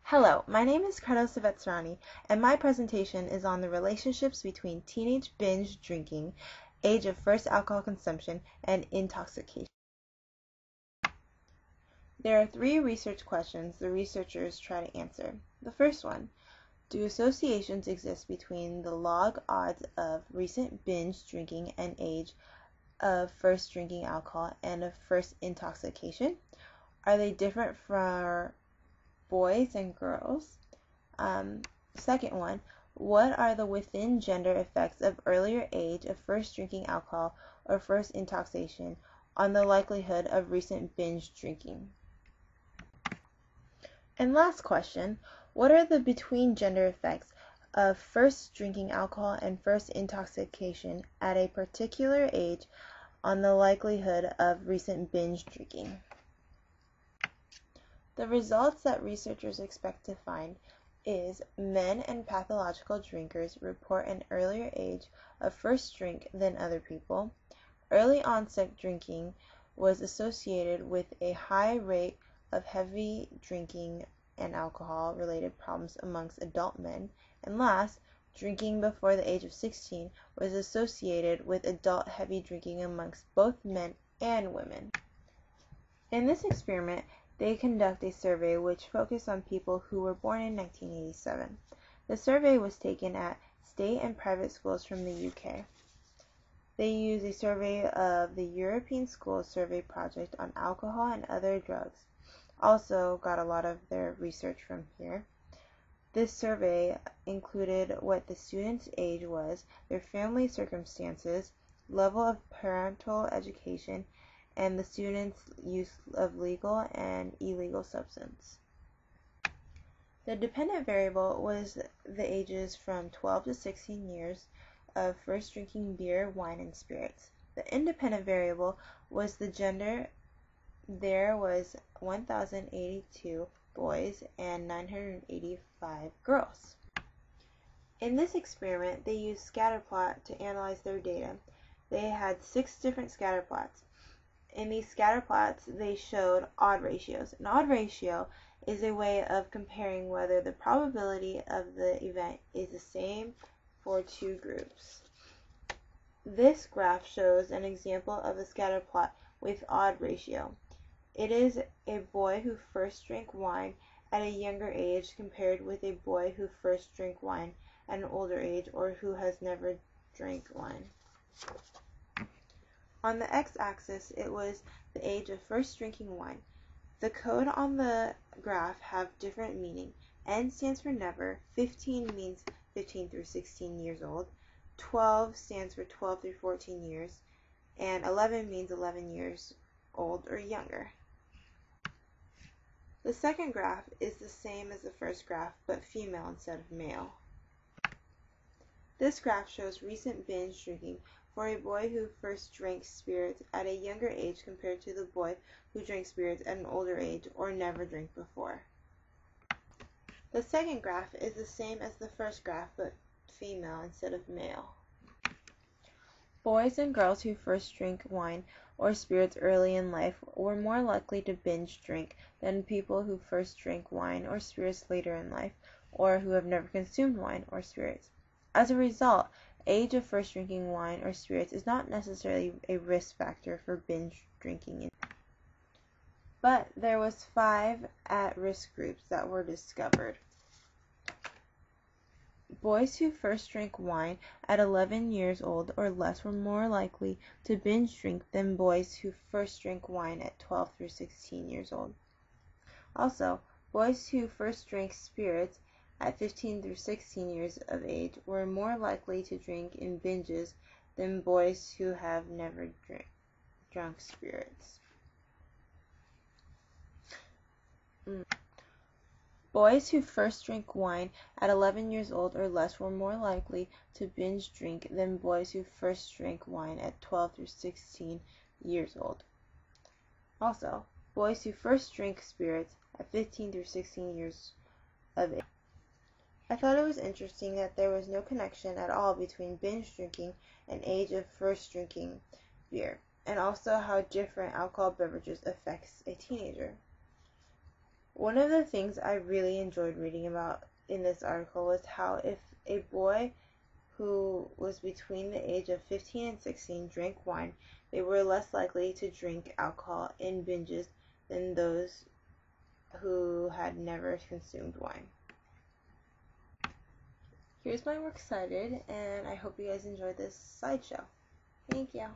Hello, my name is Credo Savetsrani, and my presentation is on the relationships between teenage binge drinking, age of first alcohol consumption, and intoxication. There are three research questions the researchers try to answer. The first one, do associations exist between the log odds of recent binge drinking and age of first drinking alcohol and of first intoxication? Are they different for boys and girls? Second one, what are the within gender effects of earlier age of first drinking alcohol or first intoxication on the likelihood of recent binge drinking? And last question, what are the between gender effects of first drinking alcohol and first intoxication at a particular age on the likelihood of recent binge drinking? The results that researchers expect to find is men and pathological drinkers report an earlier age of first drink than other people. Early onset drinking was associated with a high rate of heavy drinking and alcohol-related problems amongst adult men. And last, drinking before the age of 16 was associated with adult heavy drinking amongst both men and women. In this experiment, they conduct a survey which focused on people who were born in 1987. The survey was taken at state and private schools from the UK. They used a survey of the European Schools Survey Project on alcohol and other drugs. Also got a lot of their research from here. This survey included what the student's age was, their family circumstances, level of parental education, and the student's use of legal and illegal substance. The dependent variable was the ages from 12 to 16 years of first drinking beer, wine, and spirits. The independent variable was the gender. There was 1,082 boys and 985 girls. In this experiment, they used scatterplot to analyze their data. They had 6 different scatterplots. In these scatterplots, they showed odd ratios. An odd ratio is a way of comparing whether the probability of the event is the same for two groups. This graph shows an example of a scatterplot with odd ratio. It is a boy who first drank wine at a younger age compared with a boy who first drank wine at an older age or who has never drank wine. On the x-axis, it was the age of first drinking wine. The code on the graph have different meaning. N stands for never, 15 means 15 through 16 years old, 12 stands for 12 through 14 years, and 11 means 11 years old or younger. The second graph is the same as the first graph, but female instead of male. This graph shows recent binge drinking for a boy who first drank spirits at a younger age compared to the boy who drank spirits at an older age or never drank before. The second graph is the same as the first graph, but female instead of male. Boys and girls who first drank wine or spirits early in life were more likely to binge drink than people who first drank wine or spirits later in life, or who have never consumed wine or spirits. As a result, age of first drinking wine or spirits is not necessarily a risk factor for binge drinking. But there was 5 at-risk groups that were discovered. Boys who first drank wine at 11 years old or less were more likely to binge drink than boys who first drank wine at 12 through 16 years old. Also, boys who first drank spirits at 15 through 16 years of age were more likely to drink in binges than boys who have never drunk spirits. Boys who first drank wine at 11 years old or less were more likely to binge drink than boys who first drank wine at 12 through 16 years old. Also, boys who first drank spirits at 15 through 16 years of age. I thought it was interesting that there was no connection at all between binge drinking and age of first drinking beer, and also how different alcohol beverages affects a teenager. One of the things I really enjoyed reading about in this article was how if a boy who was between the age of 15 and 16 drank wine, they were less likely to drink alcohol in binges than those who had never consumed wine. Here's my works cited, and I hope you guys enjoyed this slideshow. Thank you.